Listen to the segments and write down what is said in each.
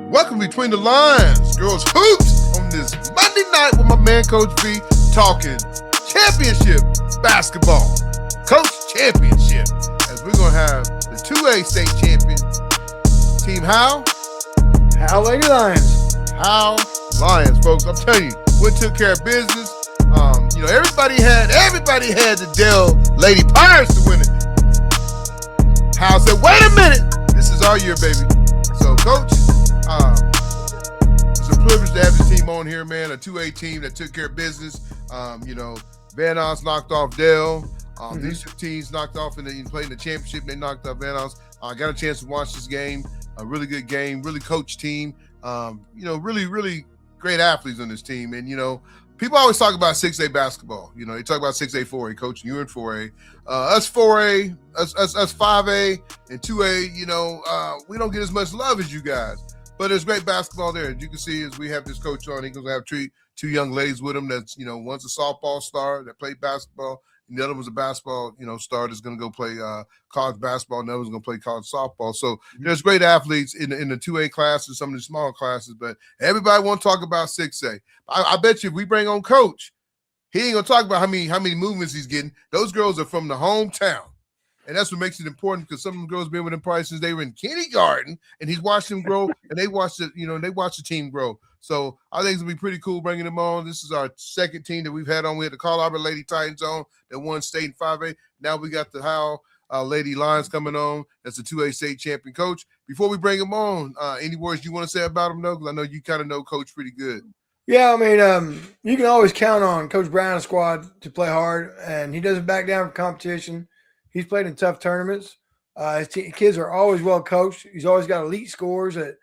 Welcome Between the Lines, girls hoops on this Monday night with my man Coach B talking championship basketball. Coach Championship, as we're going to have the 2A state champion, Team How? How Lady Lions. How Lions, folks. I'm telling you, we took care of business. Everybody had the Delt Lady Pirates to win it. How said, wait a minute, this is our year, baby. So, Coach, it's a privilege to have this team on here, man. A 2A team that took care of business. Van Nuys knocked off Dell. These two teams knocked off and played in the championship. And they knocked off Van Nuys. I got a chance to watch this game. A really good game, really coached team. Really great athletes on this team. And, people always talk about 6A basketball. They talk about 6A, 4A, Coach, you in 4A. Us 4A, us 5A, and 2A, we don't get as much love as you guys. But there's great basketball there. As you can see, as we have this coach on, he's going to have two young ladies with him that's, one's a softball star that played basketball, and the other was a basketball, star that's going to go play college basketball, and the other one's going to play college softball. So there's great athletes in the 2A classes, some of the small classes, but everybody want to talk about 6A. I bet you if we bring on Coach, he ain't going to talk about how many movements he's getting. Those girls are from the hometown. And that's what makes it important, because some of the girls been with him probably since they were in kindergarten, and he's watched them grow, and they watched it, they watched the team grow. So I think it's gonna be pretty cool bringing them on. This is our second team that we've had on. We had the Carl Albert Lady Titans on that won state in 5A. Now we got the How Lady Lions coming on. That's the 2A state champion. Coach, before we bring them on, any words you want to say about them, though? Because I know you kind of know Coach pretty good. Yeah, you can always count on Coach Brown's squad to play hard, and he doesn't back down from competition. He's played in tough tournaments. His kids are always well coached. He's always got elite scorers that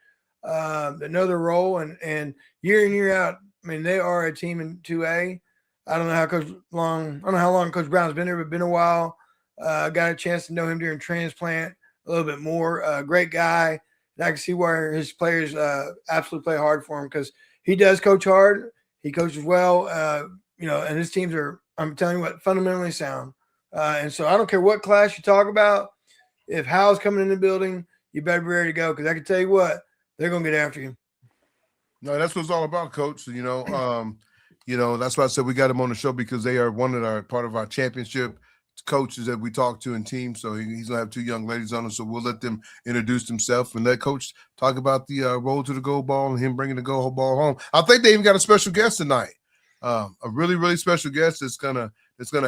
know their role, and year in, year out, they are a team in 2A. I don't know how long Coach Brown's been there, but been a while. Got a chance to know him during transplant a little bit more. Great guy. And I can see where his players absolutely play hard for him, because he does coach hard. He coaches well, and his teams are, I'm telling you what, fundamentally sound. And so I don't care what class you talk about. If Hal's coming in the building, you better be ready to go, because I can tell you what, they're going to get after you. No, that's what it's all about, Coach. That's why I said we got him on the show, because they are part of our championship coaches that we talk to in teams. So he's going to have two young ladies on him. So we'll let them introduce themselves and let Coach talk about the roll to the goal ball and him bringing the goal ball home. I think they even got a special guest tonight, a really, really special guest that's gonna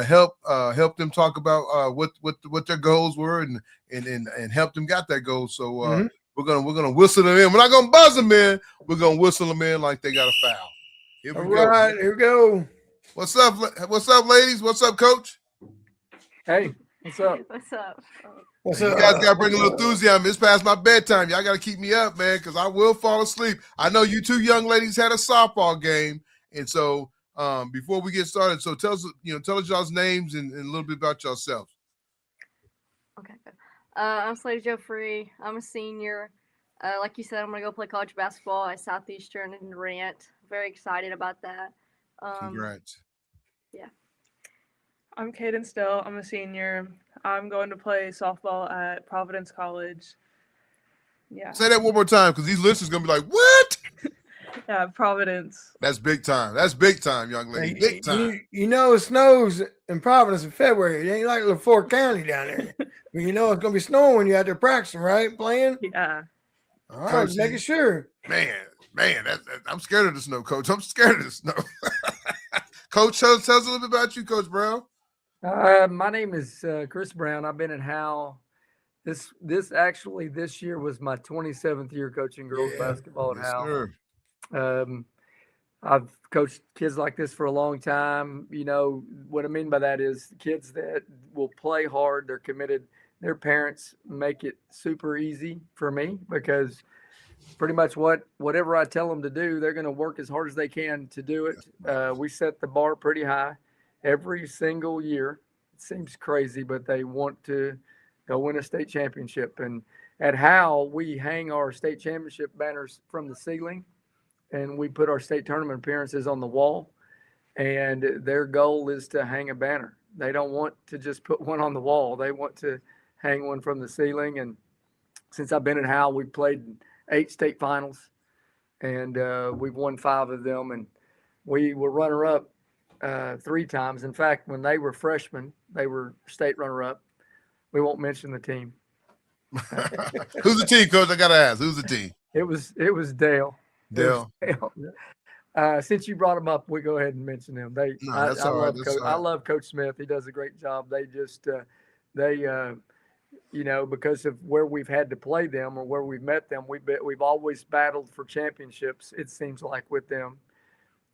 help them talk about what their goals were and help them got that goal. So we're gonna whistle them in. We're not gonna buzz them in. We're gonna whistle them in like they got a foul. Here we go. What's up, ladies? What's up, Coach? Hey, what's up? What's up? You guys gotta bring a little enthusiasm. It's past my bedtime. Y'all gotta keep me up, man, because I will fall asleep. I know you two young ladies had a softball game, and so before we get started, so tell us y'all's names and a little bit about yourselves. Okay. I'm Slatey Jo. I'm a senior. Like you said, I'm gonna go play college basketball at Southeastern in Durant. Very excited about that. Congrats. Yeah. I'm Kadynce Delt. I'm a senior. I'm going to play softball at Providence College. Yeah. Say that one more time, because these listeners gonna be like, "What?" Yeah, Providence. That's big time. That's big time, young lady. Big time. It snows in Providence in February. It ain't like LaFleur County down there. But it's going to be snowing when you're out there practicing, right? Playing? Yeah. All right, just making sure. Man, I'm scared of the snow, Coach. I'm scared of the snow. Coach, tell us a little bit about you, Coach Brown. My name is Chris Brown. I've been at Howe. This year was my 27th year coaching girls basketball at Howe. I've coached kids like this for a long time. What I mean by that is kids that will play hard, they're committed. Their parents make it super easy for me, because pretty much whatever I tell them to do, they're going to work as hard as they can to do it. We set the bar pretty high every single year. It seems crazy, but they want to go win a state championship. And at Howe, we hang our state championship banners from the ceiling, and we put our state tournament appearances on the wall, and their goal is to hang a banner. They don't want to just put one on the wall. They want to hang one from the ceiling. And since I've been at Howe, we've played 8 state finals. and we've won 5 of them, and we were runner-up 3 times. In fact, when they were freshmen, they were state runner-up. We won't mention the team. Who's the team, Coach? I gotta ask. Who's the team? It was Dale. Dale. Since you brought them up, we go ahead and mention them. That's I all right. love That's Coach. all right. I love Coach Smith. He does a great job. They just because of where we've had to play them or where we've met them, we've always battled for championships. It seems like with them,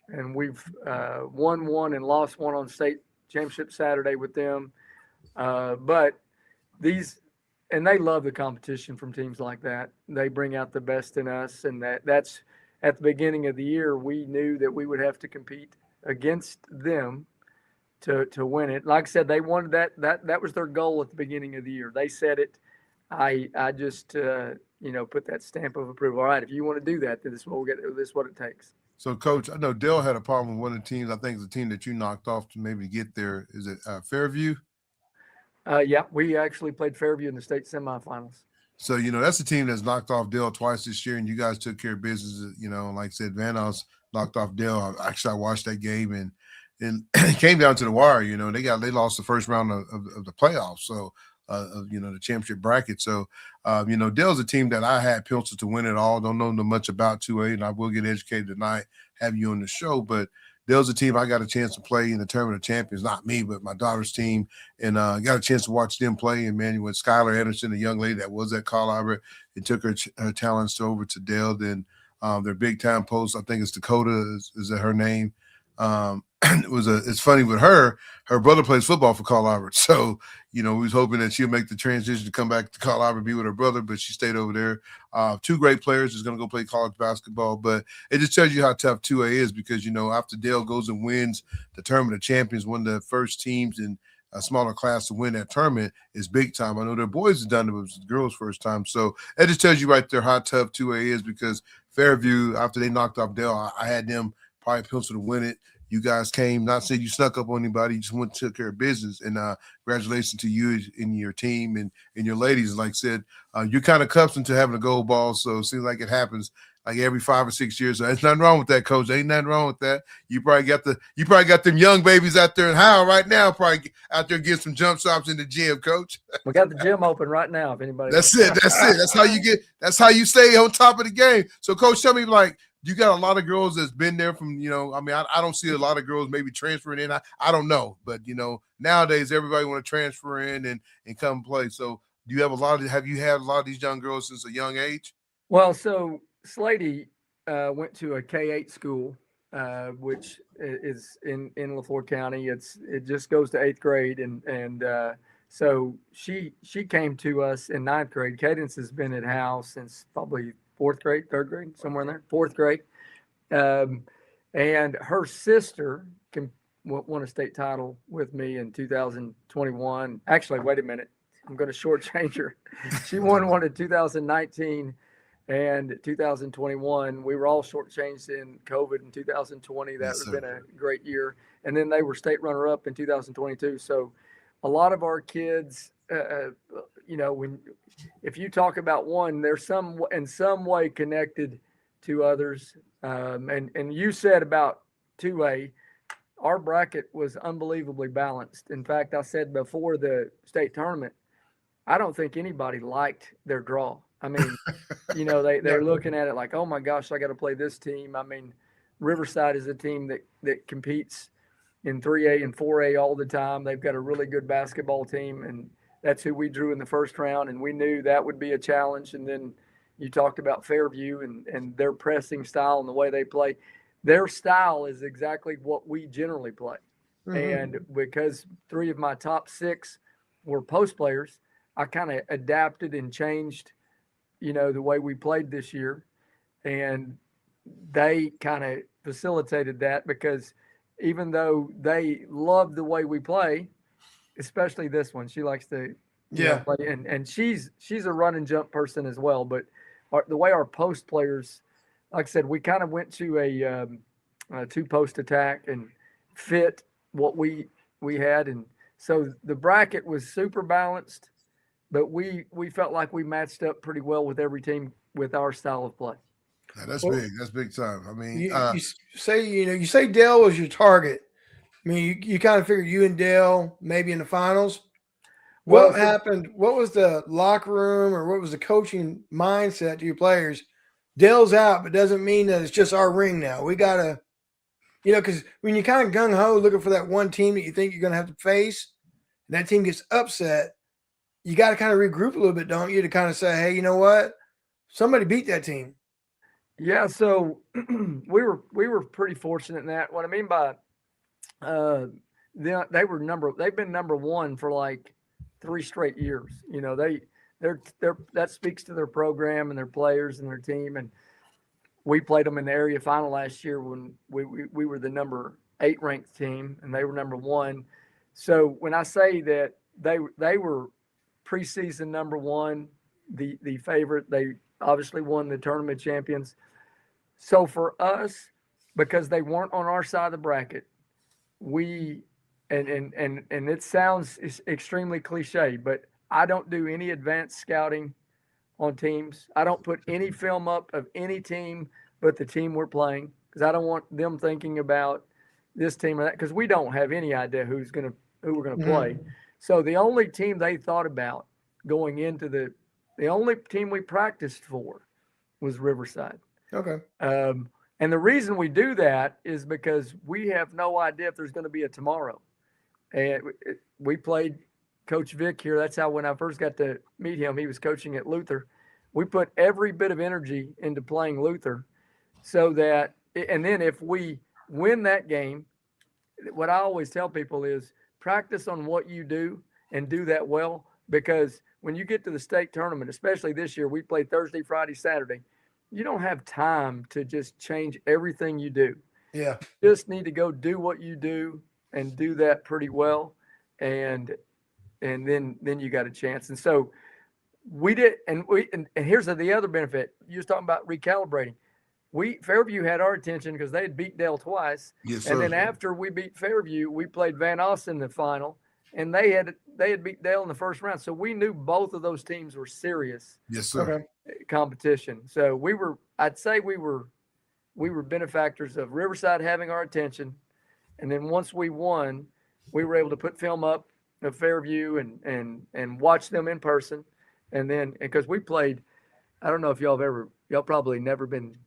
and we've won 1 and lost 1 on state championship Saturday with them. But they love the competition from teams like that. They bring out the best in us, and that's at the beginning of the year, we knew that we would have to compete against them to win it. Like I said, they wanted that was their goal at the beginning of the year. They said it. I just put that stamp of approval. All right, if you want to do that, then this is what we'll get. This is what it takes. So, Coach, I know Dale had a problem with one of the teams. I think it's the team that you knocked off to maybe get there. Is it Fairview? Yeah, we actually played Fairview in the state semifinals. So, that's a team that's knocked off Dale twice this year, and you guys took care of business. Like I said, Van Nuys knocked off Dale. I watched that game, and it came down to the wire. They lost the first round of the playoffs. So, the championship bracket. So, Dale's a team that I had penciled to win it all. Don't know much about 2A, and I will get educated tonight, have you on the show. But Dale's a team I got a chance to play in the Tournament of Champions. Not me, but my daughter's team. And got a chance to watch them play. And, man, with Skylar Anderson, a young lady that was at Carl Albert, and took her talents over to Dale. Then their big-time post, I think it's Dakota, is that her name? It's funny with her brother plays football for Carl Albert. So, we was hoping that she'll make the transition to come back to Carl Albert, be with her brother, but she stayed over there. 2 great players is going to go play college basketball, but it just tells you how tough 2A is because, after Dale goes and wins the Tournament of Champions, one of the first teams in a smaller class to win that tournament is big time. I know their boys have done it, but it was the girls' first time. So it just tells you right there how tough 2A is because Fairview, after they knocked off Dale, I had them probably pencil to win it. You guys came, not saying you snuck up on anybody, you just went and took care of business. And congratulations to you and your team and your ladies. Like I said, you're kind of accustomed to having a gold ball, so it seems like it happens like every 5 or 6 years. So there's nothing wrong with that, Coach. Ain't nothing wrong with that. You probably got them young babies out there in Howie right now, probably out there getting some jump stops in the gym, Coach. We got the gym open right now. If anybody, that's it. That's how you stay on top of the game. So, Coach, tell me, you got a lot of girls that's been there from, I don't see a lot of girls maybe transferring in. I don't know. But, nowadays everybody want to transfer in and come play. So do you have have you had a lot of these young girls since a young age? Well, so Slatey went to a K-8 school, which is in LaFleur County. It just goes to 8th grade. And so she came to us in 9th grade. Kadynce has been at Howe since probably 4th grade, 3rd grade, somewhere in there, 4th grade. And her sister won a state title with me in 2021. Actually, wait a minute. I'm going to shortchange her. She won one in 2019 and 2021. We were all shortchanged in COVID in 2020. That would have been a great year. And then they were state runner-up in 2022. So a lot of our kids, if you talk about one, they're in some way connected to others. And you said about 2A, our bracket was unbelievably balanced. In fact, I said before the state tournament, I don't think anybody liked their draw. I mean, they're looking at it like, oh my gosh, I got to play this team. I mean, Riverside is a team that competes in 3A and 4A all the time. They've got a really good basketball team, and that's who we drew in the first round, and we knew that would be a challenge. And then you talked about Fairview and their pressing style and the way they play. Their style is exactly what we generally play. Mm-hmm. And because 3 of my top 6 were post players, I kind of adapted and changed, the way we played this year. And they kind of facilitated that because even though they love the way we play, especially this one, she likes to play. And she's a run and jump person as well. But the way our post players, like I said, we kind of went to a 2-post attack and fit what we had. And so the bracket was super balanced, but we felt like we matched up pretty well with every team with our style of play. Yeah, that's Well, big. That's big time. I mean, you say Dell was your target. I mean, you kind of figured you and Dell maybe in the finals. Well, What so happened? What was the locker room or what was the coaching mindset to your players? Dell's out, but doesn't mean that it's just our ring now. We gotta, because when you kind of gung ho looking for that one team that you think you're gonna have to face, and that team gets upset, you got to kind of regroup a little bit, don't you? To kind of say, hey, you know what? Somebody beat that team. yeah, so we were pretty fortunate in that. What I mean by uh, they've been number one for like 3 straight years. They're that speaks to their program and their players and their team. And we played them in the area final last year when we were the number 8 ranked team and they were number one. So when I say that they were preseason number one, the favorite, they obviously won the tournament champions. So for us, because they weren't on our side of the bracket, we and it sounds extremely cliche, but I don't do any advanced scouting on teams. I don't put any film up of any team but the team we're playing because I don't want them thinking about this team or that because we don't have any idea who we're gonna play. So the only team they thought about going into the only team we practiced for was Riverside. Okay. And the reason we do that is because we have no idea if there's going to be a tomorrow. And we played Coach Vic here. That's how when I first got to meet him, he was coaching at Luther. We put every bit of energy into playing Luther so that, and then if we win that game, what I always tell people is practice on what you do and do that well. Because when you get to the state tournament, especially this year, we played Thursday, Friday, Saturday. You don't have time to just change everything you do. Yeah. You just need to go do what you do and do that pretty well. And then you got a chance. And so we did, and here's the other benefit. You was talking about recalibrating. Fairview had our attention because they had beat Dale twice. yes, sir. And then after we beat Fairview, we played Van Oss in the final, and they had beat Dale in the first round. So we knew both of those teams were serious. Yes, sir. Okay. Competition. So I'd say we were benefactors of Riverside having our attention. And then once we won, we were able to put film up of Fairview and watch them in person. And then, because we played, I don't know if y'all probably never been,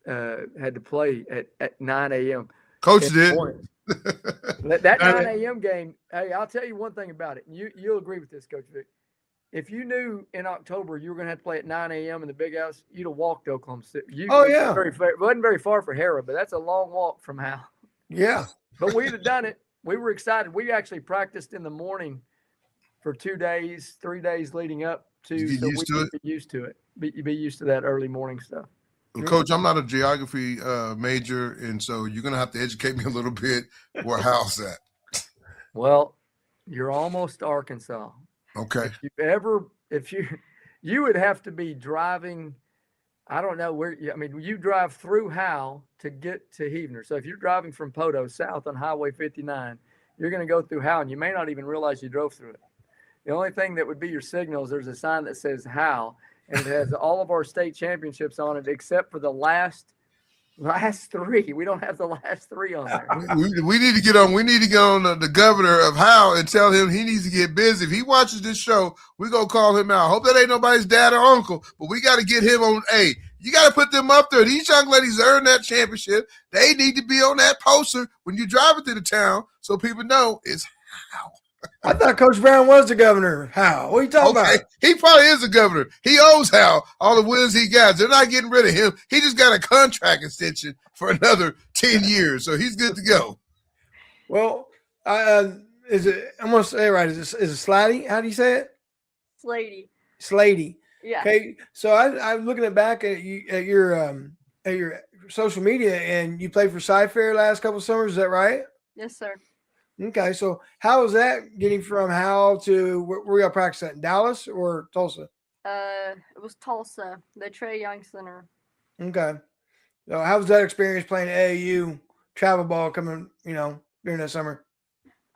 had to play at 9 a.m. Coach did. That 9 a.m. game, hey, I'll tell you one thing about it. You'll agree with this, Coach Vic. If you knew in October you were going to have to play at 9 a.m. in the big house, you'd have walked to Oklahoma City. It wasn't very far for Hera, but that's a long walk from Hal. Yeah. But we'd have done it. We were excited. We actually practiced in the morning for 2 days, 3 days leading up to, so we could be used to it. Be used to that early morning stuff. Well, Coach, I'm not a geography major, and so you're going to have to educate me a little bit where Hal's at. Well, you're almost Arkansas. Okay. If you would have to be driving, I don't know where, you drive through Howell to get to Heavener. So if you're driving from Poto south on Highway 59, you're going to go through Howell and you may not even realize you drove through it. The only thing that would be your signal is there's a sign that says Howell and it has all of our state championships on it, except for the last 3. We don't have the last 3 on there. We need to get on. We need to get on the governor of Howell and tell him he needs to get busy. If he watches this show, we're gonna call him out. Hope that ain't nobody's dad or uncle, but we got to get him on. Hey, you got to put them up there. These young ladies earned that championship. They need to be on that poster when you drive it through the town, so people know it's Howell. I thought Coach Brown was the governor. How? What are you talking about? He probably is the governor. He owes Hal all the wins he got. They're not getting rid of him. He just got a contract extension for another 10 years, so he's good to go. Well, is it? I'm gonna say it right. Is it Slatey? How do you say it? Slatey. Yeah. Okay. So I'm looking back at your social media, and you played for Cy-Fair last couple of summers. Is that right? Yes, sir. Okay, so how was that getting from Howell to where y'all practice at, in Dallas or Tulsa? It was Tulsa, the Trey Young Center. Okay. So how was that experience playing AAU travel ball coming, during that summer?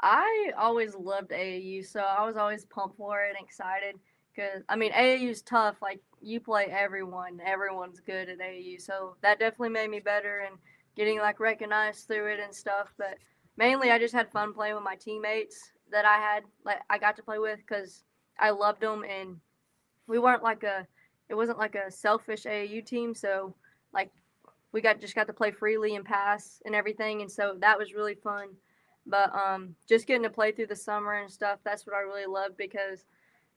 I always loved AAU, so I was always pumped for it and excited Because, I mean, AAU is tough. Like, you play everyone. Everyone's good at AAU. So that definitely made me better and getting, like, recognized through it and stuff. But mainly I just had fun playing with my teammates that I got to play with because I loved them. And we weren't it wasn't like a selfish AAU team. So, like, we just got to play freely and pass and everything. And so that was really fun. But just getting to play through the summer and stuff, that's what I really loved because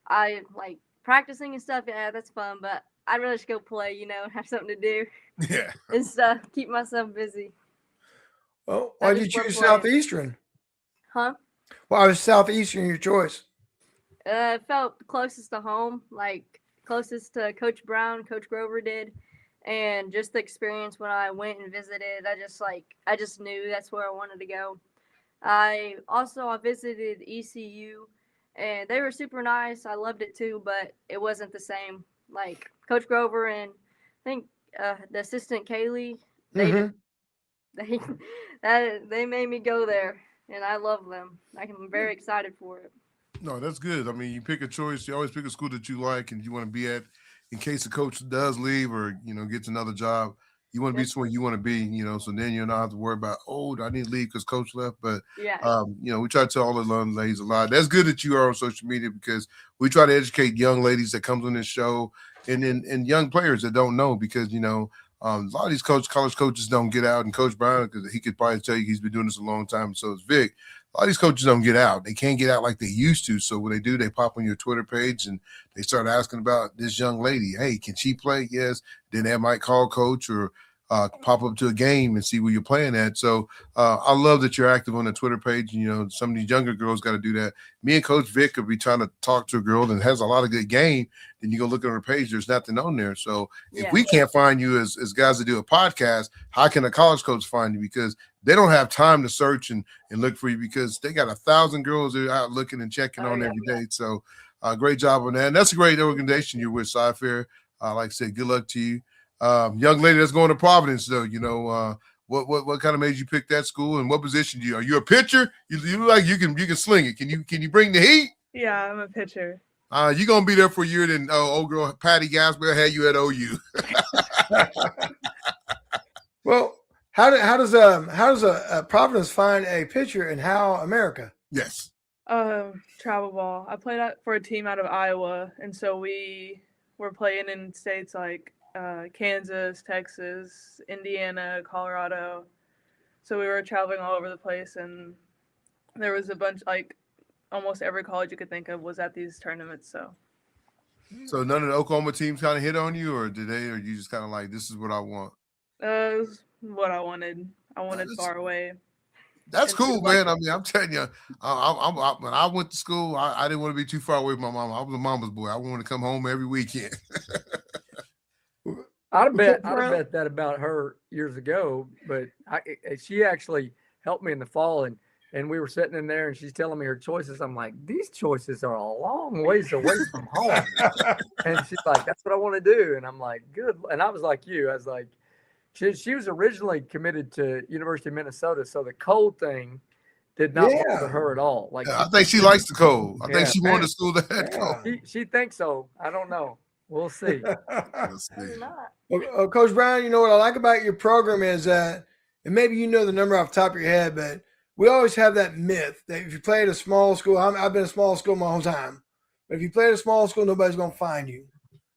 I like practicing and stuff. Yeah, that's fun, but I'd rather just go play, and have something to do Yeah. and stuff. Keep myself busy. Well, why did you choose Southeastern? Huh? Why was Southeastern your choice? It felt closest to home, like closest to Coach Brown, Coach Grover did, and just the experience when I went and visited. I just knew that's where I wanted to go. I visited ECU, and they were super nice. I loved it too, but it wasn't the same. Like Coach Grover and I think the assistant Kaylee, they they made me go there, and I love them. I'm very excited for it. No, that's good. I mean, you pick a choice. You always pick a school that you like and you want to be at in case the coach does leave or, gets another job. You want to be somewhere you want to be, so then you don't have to worry about, do I need to leave because coach left? But, yeah. We try to tell all the young ladies a lot. That's good that you are on social media because we try to educate young ladies that comes on this show and young players that don't know because, a lot of these college coaches don't get out. And Coach Brown, because he could probably tell you he's been doing this a long time. So is Vic. A lot of these coaches don't get out. They can't get out like they used to. So what they do, they pop on your Twitter page and they start asking about this young lady. Hey, can she play? Yes. Then they might call coach or pop up to a game and see where you're playing at. So I love that you're active on the Twitter page. Some of these younger girls got to do that. Me and Coach Vic could be trying to talk to a girl that has a lot of good game. Then you go look at her page. There's nothing on there. So if we can't find you as guys that do a podcast, how can a college coach find you? Because they don't have time to search and look for you because they got 1,000 girls that are out looking and checking on every day. So great job on that. And that's a great organization you're with, Sci-Fair. Like I said, good luck to you. Young lady that's going to Providence, though, what kind of made you pick that school and what position are you a pitcher? You look like you can sling it. Can you bring the heat? Yeah, I'm a pitcher. You're gonna be there for a year. Then old girl Patty Gasper had you at OU. Well, how does a Providence find a pitcher and how America? Yes. Travel ball. I played for a team out of Iowa, and so we were playing in states like Kansas, Texas, Indiana, Colorado. So we were traveling all over the place, and there was a bunch, like almost every college you could think of was at these tournaments. So none of the Oklahoma teams kind of hit on you, or you just kind of like, this is what I want? It was what I wanted. I wanted far away. That's cool, man. I mean, I'm telling you, when I went to school, I didn't want to be too far away from my mama. I was a mama's boy. I wanted to come home every weekend. I'd bet that about her years ago, but she actually helped me in the fall, and we were sitting in there, and she's telling me her choices. I'm like, these choices are a long ways away from home, and she's like, that's what I want to do, and I'm like, good. And I was like you, I was like, she was originally committed to University of Minnesota, so the cold thing did not bother her at all. Like, I think she likes the cold. I think she wanted a school that had cold. She thinks so. I don't know. We'll see. Well, Coach Brown, you know what I like about your program is that, and maybe you know the number off the top of your head, but we always have that myth that if you play at a small school, I've been a small school my whole time, but if you play at a small school, nobody's going to find you.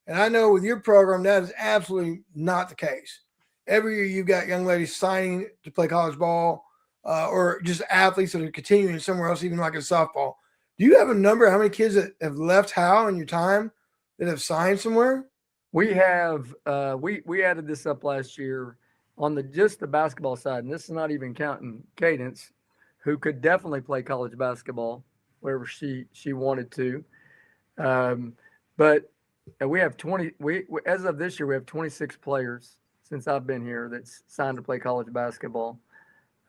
And I know with your program, that is absolutely not the case. Every year you've got young ladies signing to play college ball or just athletes that are continuing somewhere else, even like in softball. Do you have a number of how many kids that have left Howe in your time that have signed somewhere? We have we added this up last year on just the basketball side, and this is not even counting Kadynce, who could definitely play college basketball wherever she wanted to. But we have 20. We as of this year, we have 26 players since I've been here that's signed to play college basketball.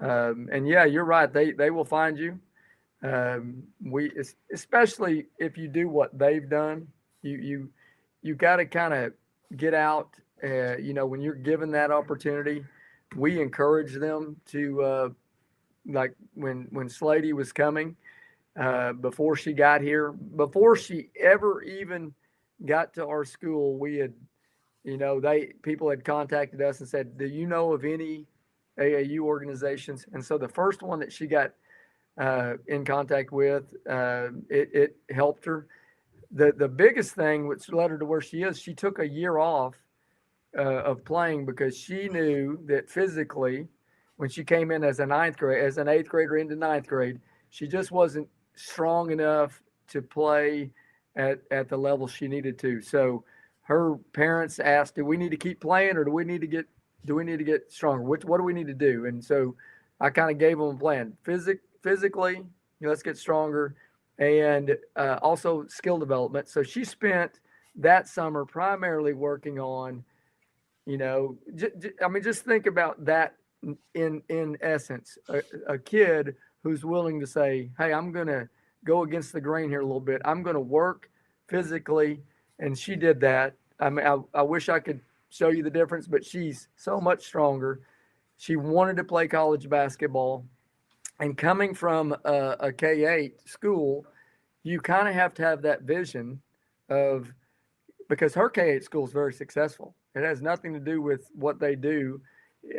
And yeah, you're right. They will find you. Especially if you do what they've done, you got to kind of get out. When you're given that opportunity, we encourage them to, like when Slatey was coming, before she got here, before she ever even got to our school, we had, people had contacted us and said, do you know of any AAU organizations? And so the first one that she got in contact with, it helped her. The biggest thing which led her to where she is, she took a year off of playing because she knew that physically, when she came in as an eighth grader into ninth grade, she just wasn't strong enough to play at the level she needed to. So her parents asked, do we need to keep playing or do we need to get stronger? What do we need to do? And so I kind of gave them a plan. Physically, let's get stronger, and also skill development. So she spent that summer primarily working on, just think about that in essence, a kid who's willing to say, hey, I'm going to go against the grain here a little bit. I'm going to work physically. And she did that. I mean, I wish I could show you the difference, but she's so much stronger. She wanted to play college basketball. And coming from a K-8 school, you kind of have to have that vision of, because her K-8 school is very successful. It has nothing to do with what they do.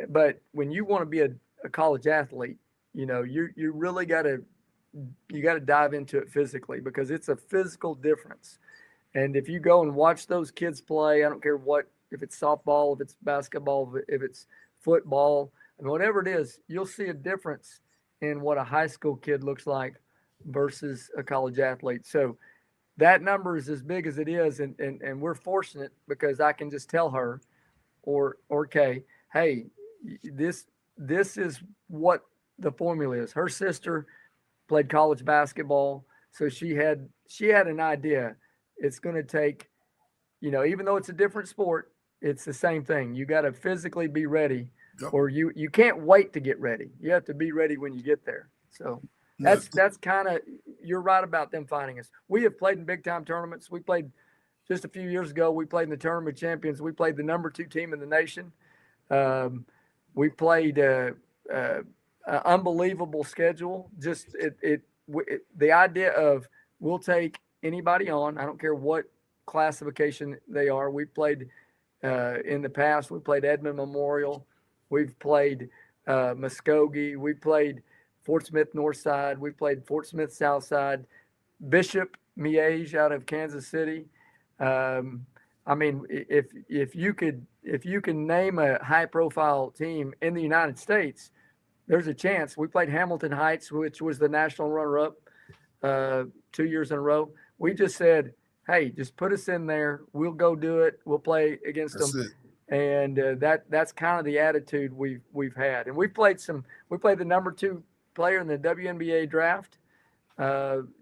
But when you want to be a college athlete, you really got to dive into it physically, because it's a physical difference. And if you go and watch those kids play, I don't care if it's softball, if it's basketball, if it's football, and whatever it is, you'll see a difference in what a high school kid looks like versus a college athlete. So that number is as big as it is. And we're fortunate because I can just tell her or Kay, hey, this is what the formula is. Her sister played college basketball. So she had an idea. It's going to take, even though it's a different sport, it's the same thing. You got to physically be ready. Yep. Or you can't wait to get ready. You have to be ready when you get there. So that's kind of, you're right about them finding us. We have played in big time tournaments. We played just a few years ago. We played in the Tournament of Champions. We played the number 2 team in the nation. We played an unbelievable schedule. Just the idea of we'll take anybody on. I don't care what classification they are. We played in the past. We played Edmond Memorial. We've played Muskogee. We played Fort Smith Northside. We played Fort Smith Southside. Bishop Miege out of Kansas City. If you can name a high-profile team in the United States, there's a chance. We played Hamilton Heights, which was the national runner-up 2 years in a row. We just said, hey, just put us in there. We'll go do it. We'll play against them. It. And that's kind of the attitude we've had. And we played the number 2 player in the WNBA draft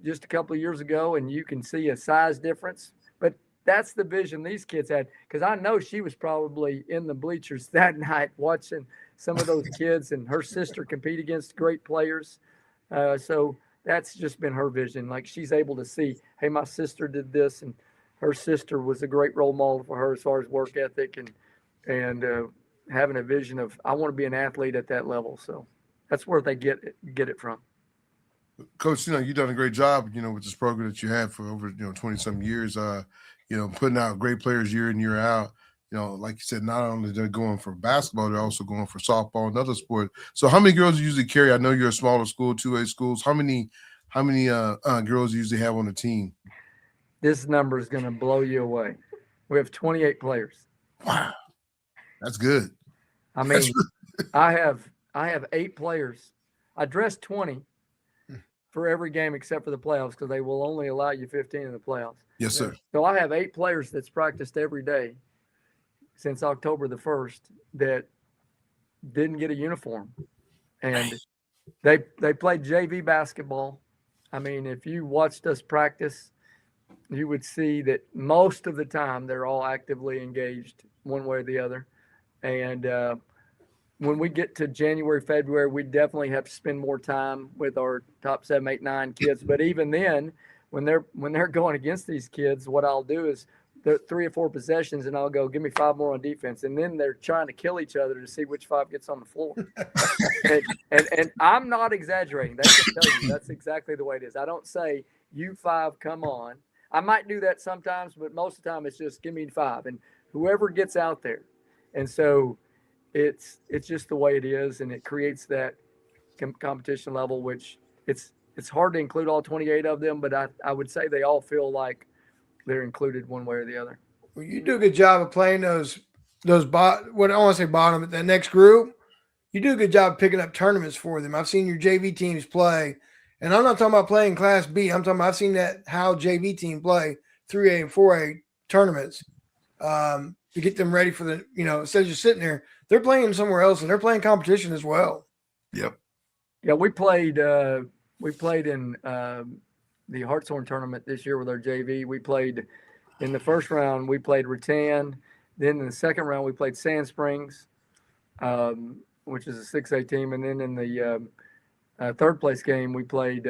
just a couple of years ago, and you can see a size difference. But that's the vision these kids had, because I know she was probably in the bleachers that night watching some of those kids and her sister compete against great players. So that's just been her vision. Like, she's able to see, hey, my sister did this, and her sister was a great role model for her as far as work ethic and having a vision of, I want to be an athlete at that level. So that's where they get it from. Coach, you've done a great job, with this program that you had for over, 20-some years, putting out great players year in, year out. Like you said, not only they're going for basketball, they're also going for softball and other sports. So how many girls do you usually carry? I know you're a smaller school, 2A schools. How many girls do you usually have on the team? This number is going to blow you away. We have 28 players. Wow. That's good. I mean, I have 8 players. I dress 20 for every game except for the playoffs, because they will only allow you 15 in the playoffs. Yes, sir. So I have 8 players that's practiced every day since October the 1st that didn't get a uniform. And they played JV basketball. I mean, if you watched us practice, you would see that most of the time they're all actively engaged one way or the other. And when we get to January, February, we definitely have to spend more time with our top 7, 8, 9 kids. But even then, when they're going against these kids, what I'll do is 3 or 4 possessions, and I'll go, give me 5 more on defense. And then they're trying to kill each other to see which 5 gets on the floor. and I'm not exaggerating. They can tell you that's exactly the way it is. I don't say, you 5, come on. I might do that sometimes, but most of the time it's just give me 5 and whoever gets out there. And so it's just the way it is, and it creates that competition level, which it's hard to include all 28 of them, but I would say they all feel like they're included one way or the other. Well, you do a good job of playing those what I want to say bottom, but the next group. You do a good job picking up tournaments for them. I've seen your JV teams play, and I'm not talking about playing Class B. I'm talking about I've seen that how JV team play 3A and 4A tournaments to get them ready for the, instead of just sitting there, they're playing somewhere else and they're playing competition as well. Yep. Yeah, we played in the Hartshorn tournament this year with our JV. We played in the first round, we played Rattan. Then in the second round, we played Sand Springs, which is a 6A team. And then in the third place game, we played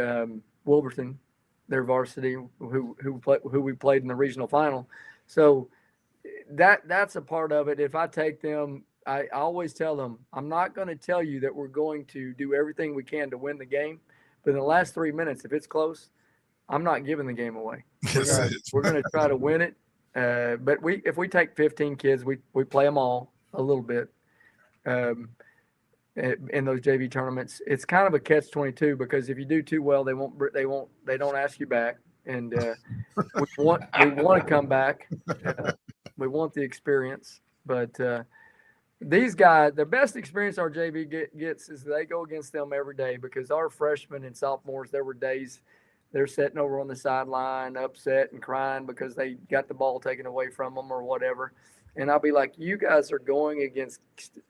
Wilburton, their varsity, who we played in the regional final. So that's a part of it. If I take them, I always tell them, I'm not going to tell you that we're going to do everything we can to win the game. But in the last 3 minutes, if it's close, I'm not giving the game away. We're going to try to win it. But if we take 15 kids, we play them all a little bit. In those JV tournaments, it's kind of a catch-22 because if you do too well, they don't ask you back, and we want to come back. We want the experience, but these guys, the best experience our JV gets is they go against them every day because our freshmen and sophomores, there were days they're sitting over on the sideline, upset and crying because they got the ball taken away from them or whatever. And I'll be like, you guys are going against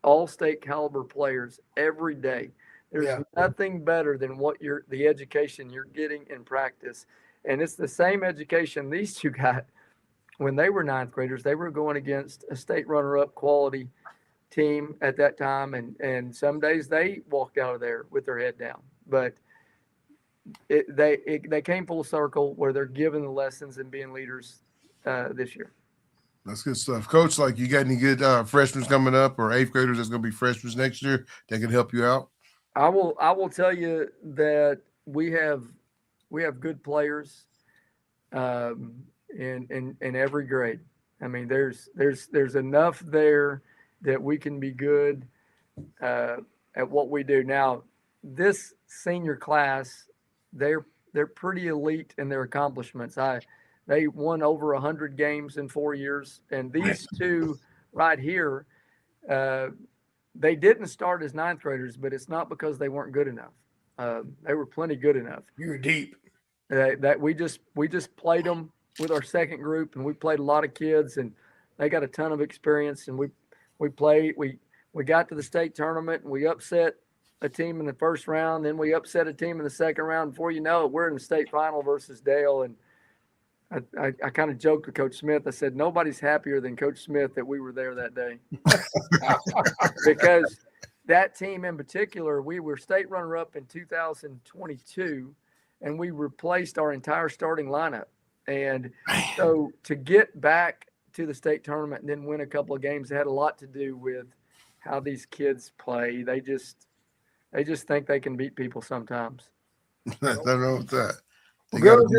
all-state caliber players every day. There's nothing better than the education you're getting in practice. And it's the same education these two got when they were ninth graders. They were going against a state runner-up quality team at that time. And some days they walked out of there with their head down. But they came full circle where they're given the lessons and being leaders this year. That's good stuff. Coach, like, you got any good freshmen coming up or eighth graders that's going to be freshmen next year that can help you out? I will tell you that we have good players in every grade. I mean, there's enough there that we can be good at what we do. Now, this senior class, they're pretty elite in their accomplishments. They won over 100 games in 4 years. And these two right here, they didn't start as ninth graders, but it's not because they weren't good enough. They were plenty good enough. You were deep. That we just played them with our second group, and we played a lot of kids, and they got a ton of experience. And we got to the state tournament, and we upset a team in the first round. Then we upset a team in the second round. Before you know it, we're in the state final versus Dale. And I kind of joked with Coach Smith. I said, nobody's happier than Coach Smith that we were there that day. Because that team in particular, we were state runner-up in 2022, and we replaced our entire starting lineup. And so to get back to the state tournament and then win a couple of games, it had a lot to do with how these kids play. They just think they can beat people sometimes. Nothing wrong with that. Girls,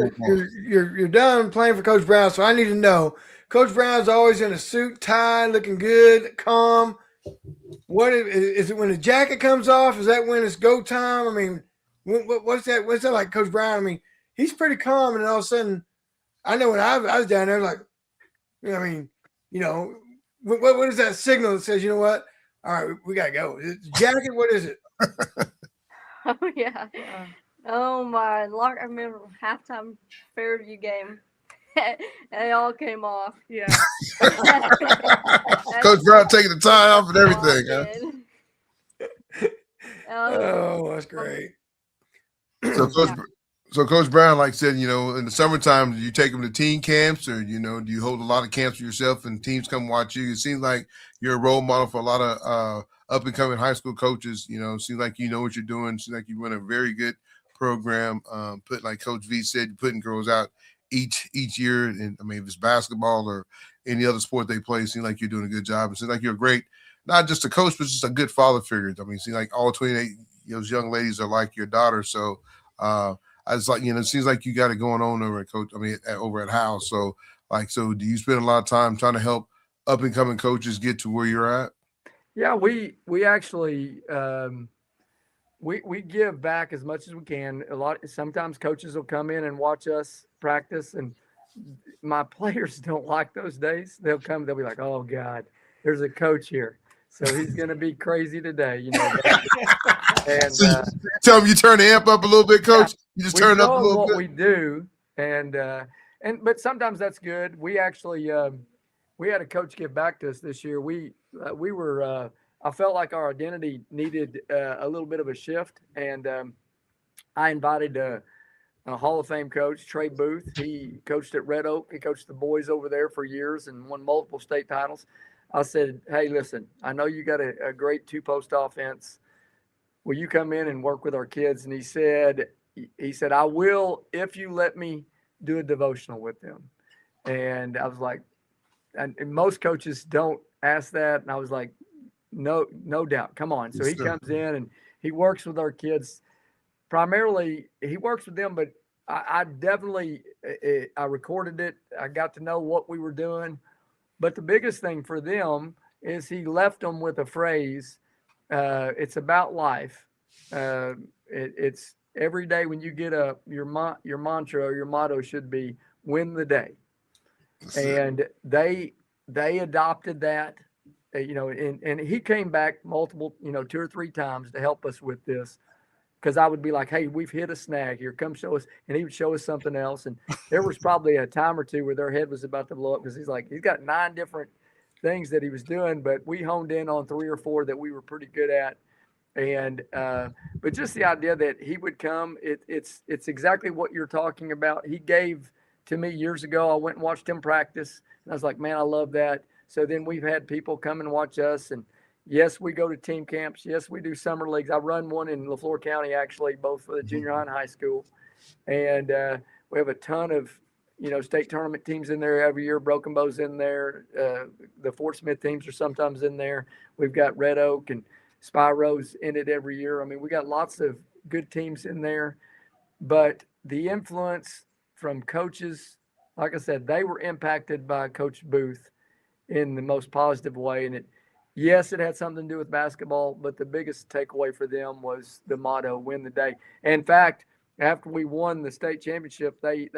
you're done playing for Coach Brown, so I need to know. Coach Brown's always in a suit, tie, looking good, calm. What is it when the jacket comes off? Is that when it's go time? I mean, what's that? What's that like, Coach Brown? I mean, he's pretty calm, and all of a sudden, I know when I was down there, like, what is that signal that says, you know what? All right, we gotta go. Is it the jacket? What is it? Oh yeah. Oh my! I remember halftime Fairview game. They all came off. Yeah. Coach Brown taking the tie off and everything. Huh? Oh, that's great. So Coach Brown, like said, in the summertime, do you take them to teen camps, or do you hold a lot of camps for yourself and teams come watch you? It seems like you're a role model for a lot of up and coming high school coaches. It seems like you know what you're doing. It seems like you run a very good program. Like Coach V said, putting girls out each year. And I mean, if it's basketball or any other sport they play, it seems like you're doing a good job. It seems like you're great, not just a coach, but just a good father figure. I mean, it seems like all 28 those young ladies are like your daughter. So I was like, it seems like you got it going on over at Coach. I mean, over at House. So, do you spend a lot of time trying to help up and coming coaches get to where you're at? Yeah, we actually we give back as much as we can. Sometimes coaches will come in and watch us practice, and my players don't like those days. They'll be like, "Oh God, there's a coach here, so he's going to be crazy today," And so you tell them you turn the amp up a little bit, Coach. You just turn it up a little what bit. We do, but sometimes that's good. We actually we had a coach give back to us this year. We were. I felt like our identity needed a little bit of a shift, and I invited a Hall of Fame coach, Trey Booth. He coached at Red Oak. He coached the boys over there for years and won multiple state titles. I said, "Hey, listen, I know you got a great two-post offense. Will you come in and work with our kids?" And he said, "I will if you let me do a devotional with them." And I was like, and most coaches don't ask that. And I was like, no doubt. Come on. So he comes in and he works with our kids. Primarily, he works with them, but I definitely, I recorded it. I got to know what we were doing. But the biggest thing for them is he left them with a phrase. It's about life. It's every day when you get up, your mantra or your motto should be win the day. And they adopted that. And he came back multiple, 2 or 3 times to help us with this, because I would be like, "Hey, we've hit a snag here. Come show us." And he would show us something else. And there was probably a time or two where their head was about to blow up, because he's got 9 different things that he was doing, but we honed in on 3 or 4 that we were pretty good at. And but just the idea that he would come, it's exactly what you're talking about. He gave to me years ago. I went and watched him practice, and I was like, "Man, I love that." So then we've had people come and watch us, and yes, we go to team camps. Yes, we do summer leagues. I run one in LaFleur County, actually, both for the junior high and high school. And we have a ton of, state tournament teams in there every year. Broken Bow's in there. The Fort Smith teams are sometimes in there. We've got Red Oak and Spyro's in it every year. I mean, we got lots of good teams in there. But the influence from coaches, like I said, they were impacted by Coach Booth in the most positive way. And yes, it had something to do with basketball, but the biggest takeaway for them was the motto, win the day. And in fact, after we won the state championship, they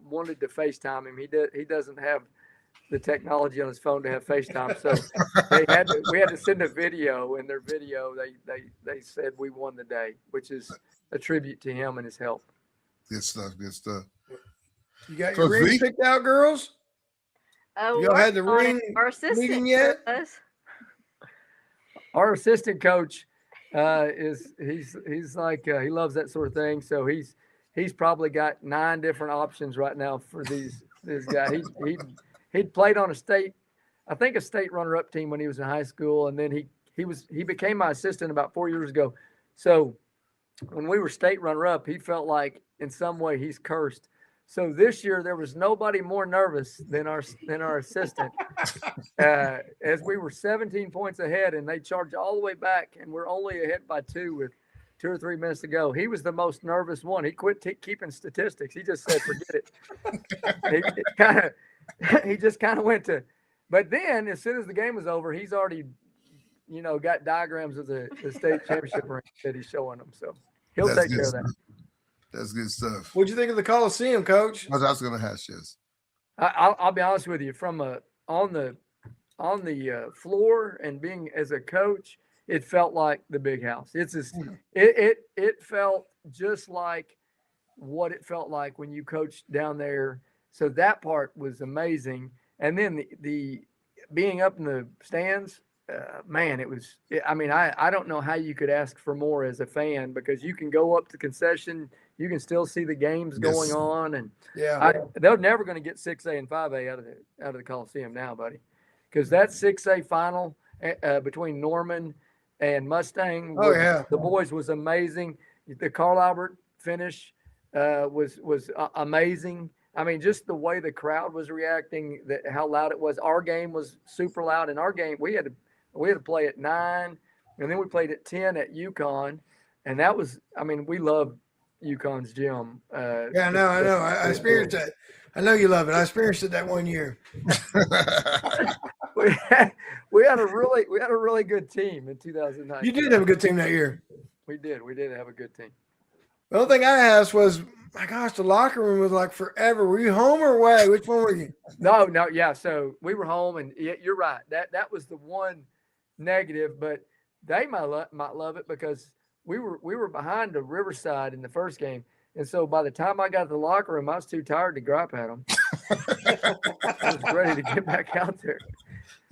wanted to FaceTime him. He doesn't have the technology on his phone to have FaceTime. So we had to send a video. In their video, they said we won the day, which is a tribute to him and his help. Good stuff. You got your rings picked out, girls? Y'all had the ring meeting yet? Our assistant coach he's like he loves that sort of thing. So he's probably got 9 different options right now for this guy. He'd played on a state runner-up team when he was in high school, and then he became my assistant about 4 years ago. So when we were state runner-up, he felt like in some way he's cursed. So this year there was nobody more nervous than our assistant. As we were 17 points ahead, and they charged all the way back, and we're only ahead by 2 with 2 or 3 minutes to go. He was the most nervous one. He quit keeping statistics. He just said, "Forget it." He just kind of went to. But then, as soon as the game was over, he's already, got diagrams of the state championship ring that he's showing them. So he'll take care of that. That's good stuff. What'd you think of the Coliseum, Coach? I was going to ask you. I'll be honest with you. From on the floor and being as a coach, it felt like the big house. It felt just like what it felt like when you coached down there. So that part was amazing. And then the being up in the stands, man, it was. I don't know how you could ask for more as a fan, because you can go up to concession. You can still see the games going on, and they're never going to get 6A and 5A out of the Coliseum now, buddy, because that 6A final between Norman and Mustang, the boys, was amazing. The Carl Albert finish was amazing. I mean, just the way the crowd was reacting, how loud it was. Our game was super loud. In our game, we had to play at 9, and then we played at 10 at UConn, and that was. I mean, we love UConn's gym. Yeah, I know. I experienced that. I know you love it. I experienced it that one year. we had a really good team in 2009. You did have a good team that year. We did have a good team. The only thing I asked was, my gosh, the locker room was like forever. Were you home or away? Which one were you? No, yeah. So we were home, and you're right. That was the one negative, but they might love it because we were behind the Riverside in the first game, and so by the time I got to the locker room, I was too tired to gripe at them. I was ready to get back out there.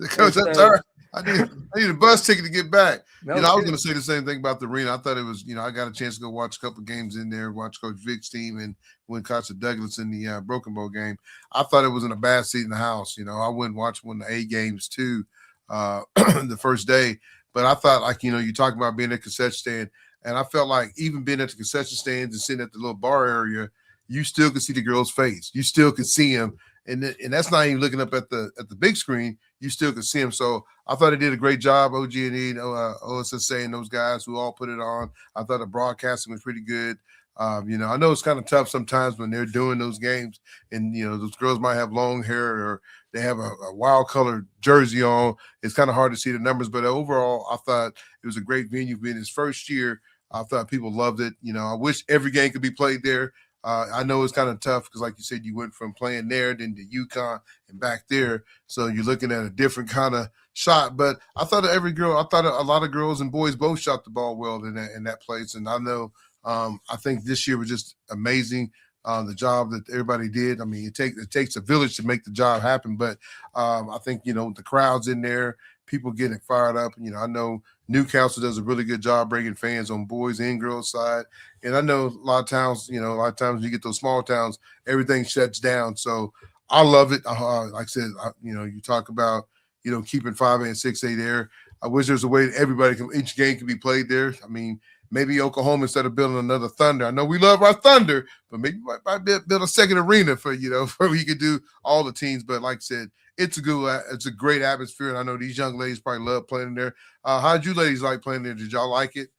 Coach, I'm tired. I need a bus ticket to get back. No, I was going to say the same thing about the arena. I thought it was, I got a chance to go watch a couple of games in there, watch Coach Vick's team and when Kadynce Douglas in the Broken Bow game. I thought it was in a bad seat in the house. I went and watched one of the A games too the first day. But I thought, like, you talk about being at the concession stand, and I felt like even being at the concession stands and sitting at the little bar area, you still could see the girl's face. You still could see him. And that's not even looking up at the big screen. You still could see him. So I thought they did a great job, OG&E, OSSA, and those guys who all put it on. I thought the broadcasting was pretty good. I know it's kind of tough sometimes when they're doing those games, and those girls might have long hair or they have a wild colored jersey on. It's kind of hard to see the numbers, but overall, I thought it was a great venue. Being his first year, I thought people loved it. I wish every game could be played there. I know it's kind of tough because, like you said, you went from playing there then to UConn and back there. So you're looking at a different kind of shot. But I thought a lot of girls and boys both shot the ball well in that place. And I know I think this year was just amazing, the job that everybody did. I mean, it takes a village to make the job happen. But I think, the crowd's in there, people getting fired up. I know Newcastle does a really good job bringing fans on boys and girls side. And I know a lot of times when you get those small towns, everything shuts down. So I love it. Like I said, you talk about, keeping 5A and 6A there. I wish there's a way that each game can be played there. I mean, maybe Oklahoma, instead of building another Thunder. I know we love our Thunder, but maybe might build a second arena for we could do all the teams. But like I said, it's a great atmosphere, and I know these young ladies probably love playing there. How'd you ladies like playing there? Did y'all like it?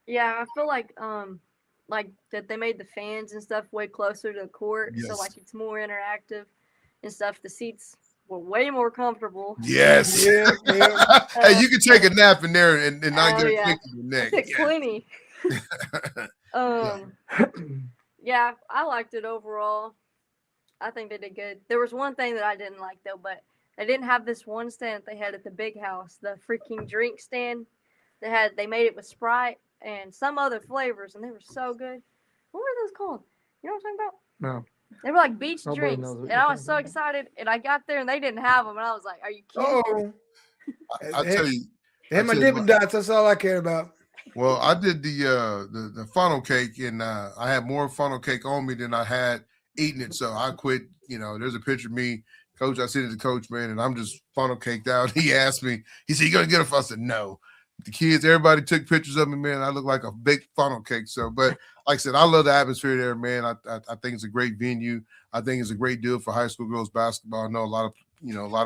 Yeah, I feel like that they made the fans and stuff way closer to the court, Yes. so like it's more interactive and stuff. The seats were way more comfortable. Yes. Yeah. Hey, you can take a nap in there and not get a kick in your I neck. took plenty. Yeah, I liked it overall. I think they did good. There was one thing that I didn't like though, but they didn't have this one stand that they had at the big house, the freaking drink stand. They made it with Sprite and some other flavors, and they were so good. What were those called? You know what I'm talking about? No. They were like beach Nobody drinks, knows what and you're I was talking so about. excited. And I got there, and they didn't have them, and I was like, "Are you kidding?" Oh, I tell you. they had my I tell you Dippin' what. Dots. That's all I cared about. Well, I did the funnel cake, and I had more funnel cake on me than I had eating it. So I quit. There's a picture of me, Coach. I sent it to Coach, man, and I'm just funnel caked out. He asked me, he said, "You gonna get it?" I said, "No." The kids, everybody took pictures of me, man. I look like a big funnel cake. So, but like I said, I love the atmosphere there, man. I think it's a great venue. I think it's a great deal for high school girls basketball. I know a lot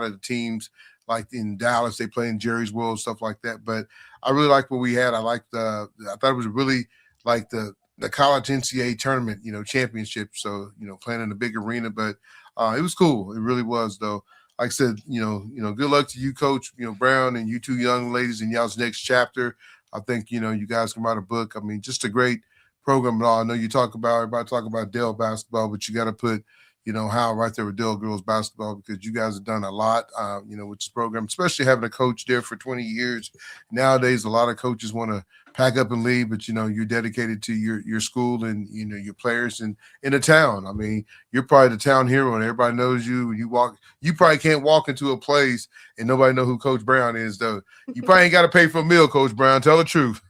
of the teams like in Dallas, they play in Jerry's World, stuff like that. But I really like what we had. I thought it was really like the college NCAA tournament, championship. So, playing in a big arena, but it was cool. It really was, though. Like I said, good luck to you, Coach, Brown, and you two young ladies in y'all's next chapter. I think, you guys can write a book. I mean, just a great program and all. I know everybody talk about Dell basketball, but you got to put, Howe right there with Dell girls basketball, because you guys have done a lot, with this program, especially having a coach there for 20 years. Nowadays, a lot of coaches want to pack up and leave, but, you're dedicated to your school and, your players and in the town. I mean, you're probably the town hero and everybody knows you. When you walk, you probably can't walk into a place and nobody know who Coach Brown is, though. You probably ain't got to pay for a meal, Coach Brown. Tell the truth.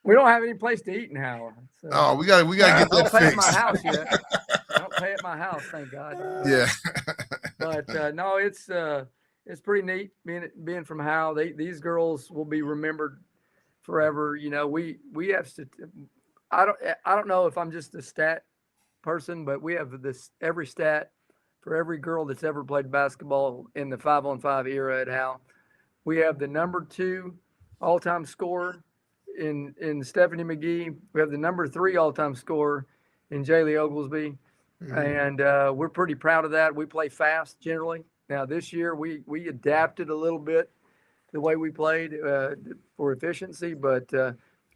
We don't have any place to eat in Howard. So. Oh, we got to get I don't that pay at fixed. my house yet. I don't pay at my house, thank God. Yeah. But no, it's pretty neat being from Howe. These girls will be remembered forever. We have to. I don't know if I'm just a stat person, but we have every stat for every girl that's ever played basketball in the 5-on-5 era at Howe. We have the number 2 all-time scorer in Stephanie McGee. We have the number 3 all-time scorer in Jaylee Oglesby. And we're pretty proud of that. We play fast generally. Now this year we adapted a little bit the way we played for efficiency, but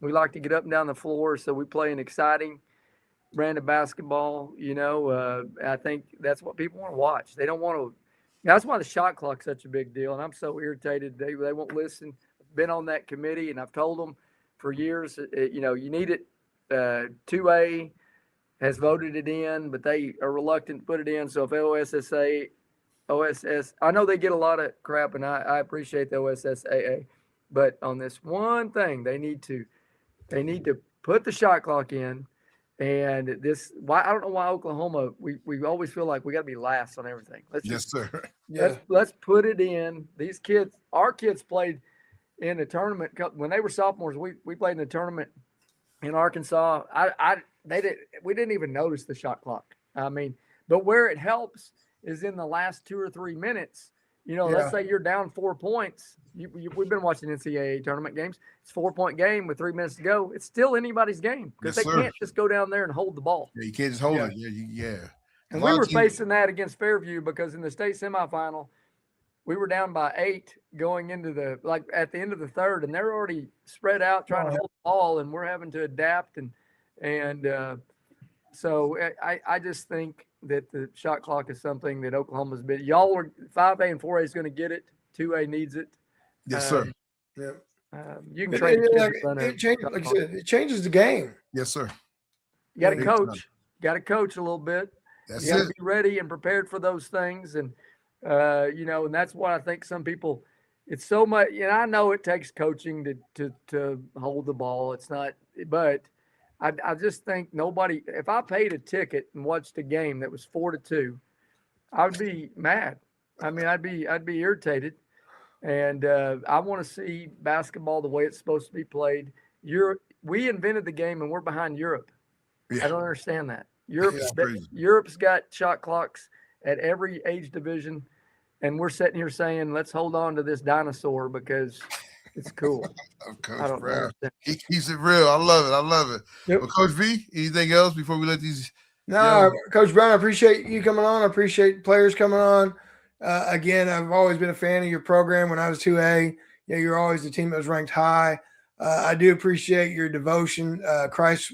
we like to get up and down the floor, so we play an exciting brand of basketball. I think that's what people want to watch. They don't want to. That's why the shot clock's such a big deal, and I'm so irritated. They won't listen. I've been on that committee, and I've told them for years. You need it. 2A has voted it in, but they are reluctant to put it in. So if OSS, I know they get a lot of crap, and I appreciate the OSSAA, but on this one thing, they need to put the shot clock in. And I don't know why Oklahoma, we always feel like we got to be last on everything. Yes, sir. Let's put it in. These kids, our kids played in a tournament when they were sophomores. We played in a tournament in Arkansas. We didn't even notice the shot clock. I mean, but where it helps is in the last 2 or 3 minutes. Let's say you're down 4 points. We've been watching NCAA tournament games. It's a 4-point game with 3 minutes to go. It's still anybody's game because they can't just go down there and hold the ball. Yeah, you can't just hold it. Yeah. And we were facing that against Fairview because in the state semifinal, we were down by 8 going into at the end of the third, and they're already spread out trying to hold the ball, and we're having to adapt. So I just think that the shot clock is something that Oklahoma's been. Y'all are 5A and 4A is going to get it. 2A needs it. Yes, sir. You can trade it changes the game. Yes, sir. You got to coach. Got to coach a little bit. That's you got to be ready and prepared for those things, and and that's what I think some people. It's so much. I know it takes coaching to hold the ball. It's not, but I just think nobody. If I paid a ticket and watched a game that was 4-2, I would be mad. I mean, I'd be irritated. And I want to see basketball the way it's supposed to be played. We invented the game, and we're behind Europe. Yeah. I don't understand that. Europe's got shot clocks at every age division, and we're sitting here saying, let's hold on to this dinosaur because it's cool. I don't know. He keeps it real. I love it. Yep. Well, Coach V, anything else before we let these? No, Coach Brown, I appreciate you coming on. I appreciate players coming on. Again, I've always been a fan of your program. When I was 2A, you're always the team that was ranked high. I do appreciate your devotion, Christ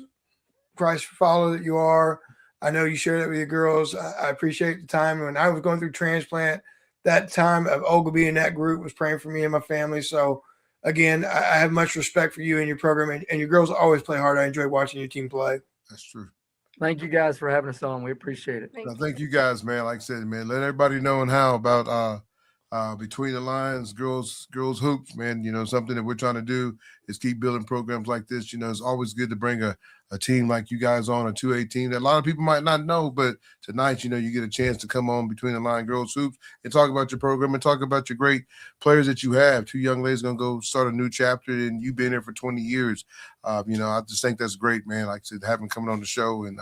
follower that you are. I know you share that with your girls. I appreciate the time when I was going through transplant. That time of Ogilvy and that group was praying for me and my family. So, again, I have much respect for you and your program, and your girls always play hard. I enjoy watching your team play. That's true. Thank you guys for having us on. We appreciate it. Thank you guys, man. Like I said, man, let everybody know and how about Between the Lines, girls hoops, man. Something that we're trying to do is keep building programs like this. It's always good to bring a team like you guys on, a 2A team that a lot of people might not know, but tonight, you get a chance to come on Between the Line Girls Hoops and talk about your program and talk about your great players that you have. 2 young ladies going to go start a new chapter, and you've been here for 20 years. I just think that's great, man. Like I said, having coming on the show and,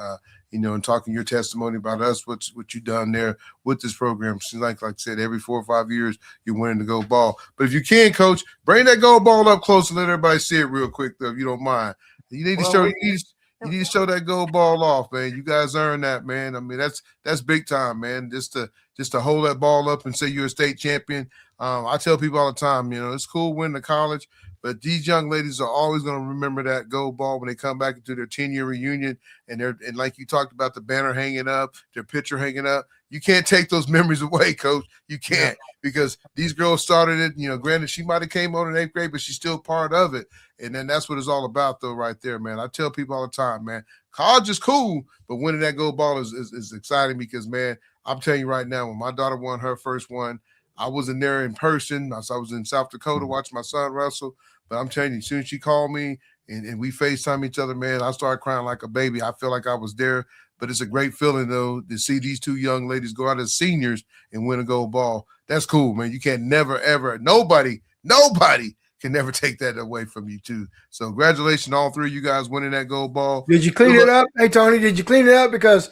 and talking your testimony about us, what you done there with this program. Seems like I said, every 4 or 5 years, you're winning the gold ball. But if you can, Coach, bring that gold ball up close and let everybody see it real quick, though, if you don't mind. You need to show you need to show that gold ball off, man. You guys earned that, man. I mean, that's big time, man. Just to hold that ball up and say you're a state champion. I tell people all the time, it's cool winning the college, but these young ladies are always going to remember that gold ball when they come back into their 10-year reunion, and like you talked about, the banner hanging up, their picture hanging up. You can't take those memories away, Coach. You can't, because these girls started it. Granted, she might have came on in 8th grade, but she's still part of it. And then that's what it's all about, though, right there, man. I tell people all the time, man, college is cool, but winning that gold ball is exciting because, man, I'm telling you right now, when my daughter won her first one, I wasn't there in person. I was in South Dakota watching my son wrestle. But I'm telling you, as soon as she called me and we FaceTime each other, man, I started crying like a baby. I feel like I was there. But it's a great feeling, though, to see these 2 young ladies go out as seniors and win a gold ball. That's cool, man. You can't never, ever, nobody can never take that away from you, too. So congratulations, all 3 of you guys winning that gold ball. Did you clean it up? Hey, Tony, did you clean it up? Because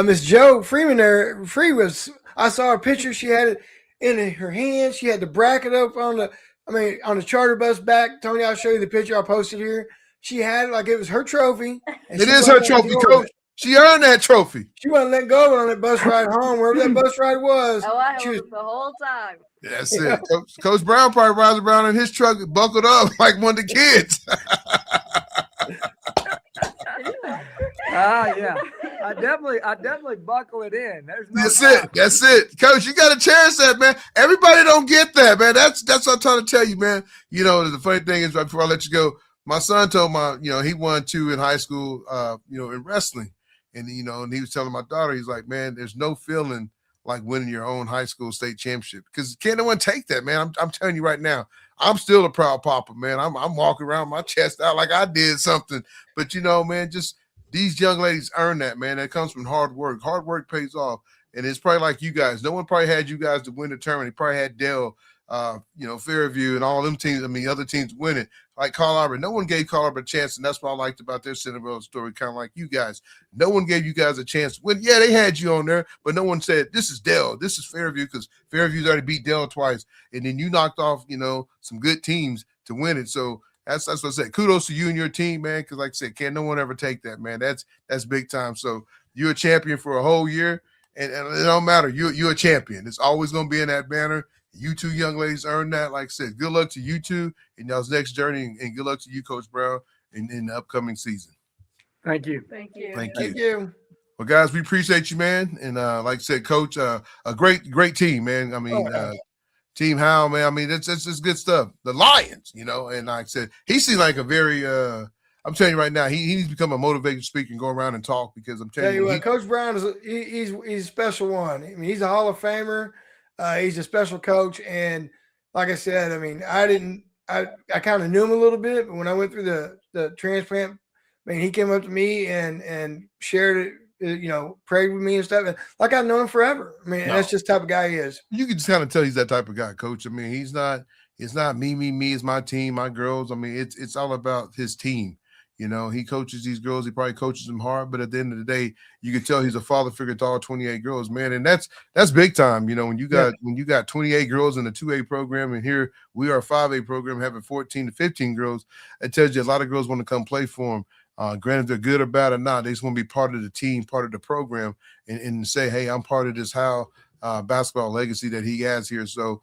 Miss Joe Freeman I saw her picture. She had it in her hand. She had the bracket up on the I mean, on the charter bus back, Tony, I'll show you the picture I posted here. She had it like it was her trophy. And It she is her wasn't letting trophy, go of coach. it. She earned that trophy. She wasn't letting go of it on that bus ride home, wherever that bus ride was. Oh, I She held was, it the whole time. That's it. Coach Brown probably rides around in his truck buckled up like one of the kids. Yeah. I definitely buckle it in. There's no That's doubt. it. That's it. Coach, you got to cherish that, man. Everybody don't get that, man. That's what I'm trying to tell you, man. You know, the funny thing is, before I let you go, my son told he won 2 in high school, in wrestling. And, and he was telling my daughter, he's like, man, there's no feeling like winning your own high school state championship, because can't no one take that, man. I'm telling you right now, I'm still a proud papa, man. I'm walking around my chest out like I did something. But, man, just these young ladies earn that, man. That comes from hard work. Hard work pays off. And it's probably like you guys. No one probably had you guys to win the tournament. He probably had Dell, Fairview and all them teams. Other teams win it. Like Carl Albert. No one gave Carl Albert a chance, and that's what I liked about their Cinderella story, kind of like you guys. No one gave you guys a chance to win. Yeah, they had you on there, but no one said, this is Dell, this is Fairview, because Fairview's already beat Dell twice. And then you knocked off, some good teams to win it. So that's what I said. Kudos to you and your team, man, because like I said, can't no one ever take that, man. That's big time. So you're a champion for a whole year, and it don't matter. You're a champion. It's always going to be in that banner. You two young ladies earned that. Like I said, good luck to you two in y'all's next journey, and good luck to you, Coach Brown, in the upcoming season. Thank you. Thank you. Thank thank you. you. Well, guys, we appreciate you, man. And like I said, Coach, a great team, man. Team Howe, man. It's just good stuff. The Lions, and like I said, he seems like a very I'm telling you right now, he needs to become a motivated speaker and go around and talk, because I'm telling you what, Coach Brown he's a special one. He's a Hall of Famer. He's a special coach, and like I said, I kind of knew him a little bit, but when I went through the transplant, he came up to me and shared it, prayed with me and stuff. And like I've known him forever. That's just the type of guy he is. You can just kind of tell he's that type of guy, Coach. It's not me, it's my team, my girls. It's all about his team. He coaches these girls. He probably coaches them hard, but at the end of the day, you can tell he's a father figure to all 28 girls, man. And that's big time. When you got 28 girls in the 2A program, and here we are a 5A program having 14 to 15 girls, it tells you a lot of girls want to come play for them. Granted, they're good or bad or not, they just want to be part of the team, part of the program, and say, hey, I'm part of this Howe basketball legacy that he has here. So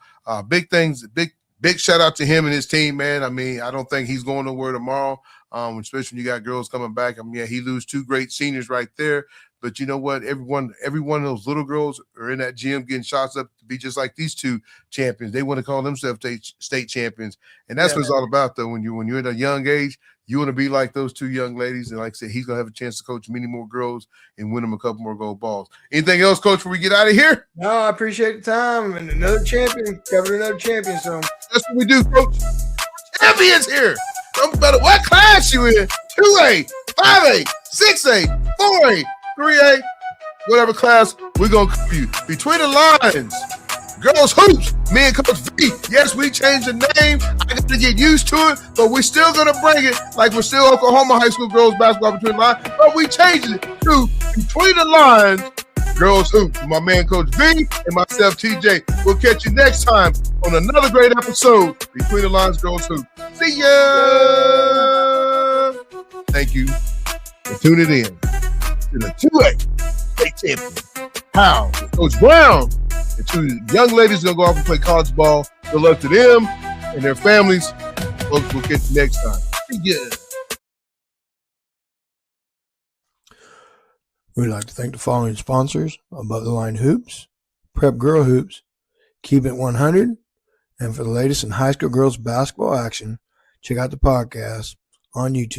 big things, big shout out to him and his team, man. I don't think he's going nowhere tomorrow. Especially when you got girls coming back. He lose 2 great seniors right there. But you know what? Every one of those little girls are in that gym getting shots up to be just like these 2 champions. They want to call themselves state champions. And that's what it's all about, though. When you're at a young age, you want to be like those 2 young ladies. And like I said, he's going to have a chance to coach many more girls and win them a couple more gold balls. Anything else, Coach, before we get out of here? No, I appreciate the time. And another champion, covered another champion. So that's what we do, Coach. Champions here. No matter what class you in, 2A, 5A, 6A, 4A, 3A, whatever class, we're going to cover you. Between the Lines, Girls Hoops, me and Coach V. Yes, we changed the name. I got to get used to it, but we're still going to bring it like we're still Oklahoma High School Girls Basketball Between the Lines, but we changed it to Between the Lines, Girls Hoops. My man, Coach V, and myself, TJ. We'll catch you next time on another great episode, Between the Lines, Girls Hoops. See ya! Thank you for tuning in to the 2A state champion. How? Coach Brown and 2 young ladies going to go off and play college ball. Good luck to them and their families. Folks, we'll catch you next time. See ya! we'd like to thank the following sponsors: Above the Line Hoops, Prep Girl Hoops, Keep It 100, and for the latest in high school girls basketball action, check out the podcast on YouTube.